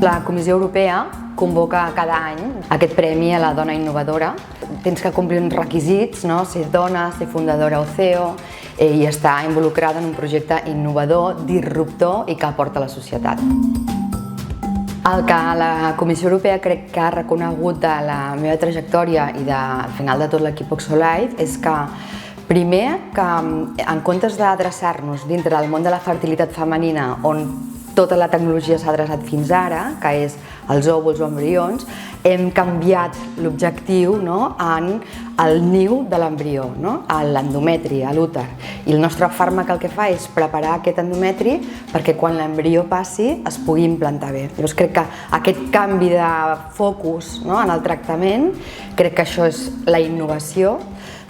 La Comissió Europea convoca cada any aquest premi a la dona innovadora. Tens que complir uns requisits, no? Ser dona, ser fundadora o CEO i estar involucrada en un projecte innovador, disruptor i que aporta a la societat. El que la Comissió Europea crec que ha reconegut de la meva trajectòria i al final de tot l'equip Oxolife és que primer, que en comptes d'adreçar-nos dintre del món de la fertilitat femenina on tota la tecnologia s'ha adreçat fins ara, que és els òvuls o embrions, hem canviat l'objectiu en el niu de l'embrió, a l'endometri, a l'úter. I el nostre fàrmac el que fa és preparar aquest endometri perquè quan l'embrió passi es pugui implantar bé. Llavors crec que aquest canvi de focus en el tractament, crec que això és la innovació.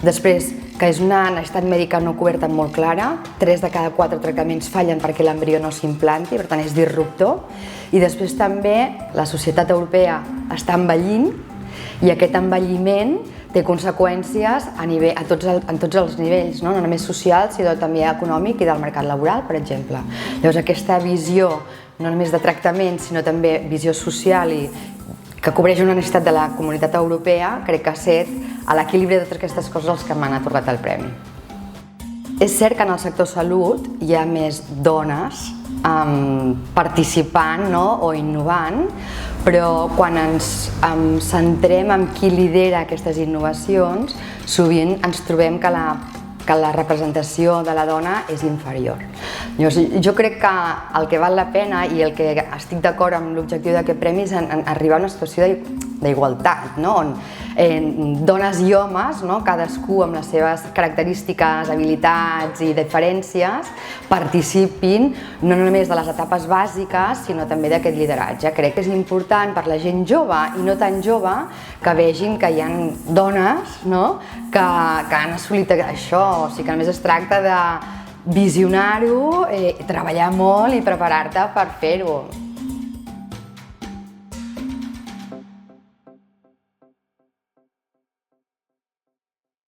Després, que és una necessitat mèdica no coberta molt clara, 3 de cada 4 tractaments fallen perquè l'embrió no s'implanti, per tant és disruptor. I després també la societat europea està envellint i aquest envelliment té conseqüències en tots els nivells, no només socials, sinó també econòmic i del mercat laboral, per exemple. Llavors aquesta visió, no només de tractament, sinó també visió social i que cobreix una necessitat de la comunitat europea, crec que ha estat a l'equilibri de totes aquestes coses els que m'han atorgat el premi. És cert que en el sector salut hi ha més dones participant o innovant, però quan ens centrem en qui lidera aquestes innovacions, sovint ens trobem que la representació de la dona és inferior. Llavors, jo crec que el que val la pena i el que estic d'acord amb l'objectiu d'aquest premi és arribar a una situació d'igualtat, on dones i homes, cadascú amb les seves característiques, habilitats i diferències, participin no només de les etapes bàsiques, sinó també d'aquest lideratge. Crec que és important per la gent jove i no tan jove que vegin que hi ha dones que han assolit això, o sigui que només es tracta de visionar-ho, treballar molt i preparar-te per fer-ho.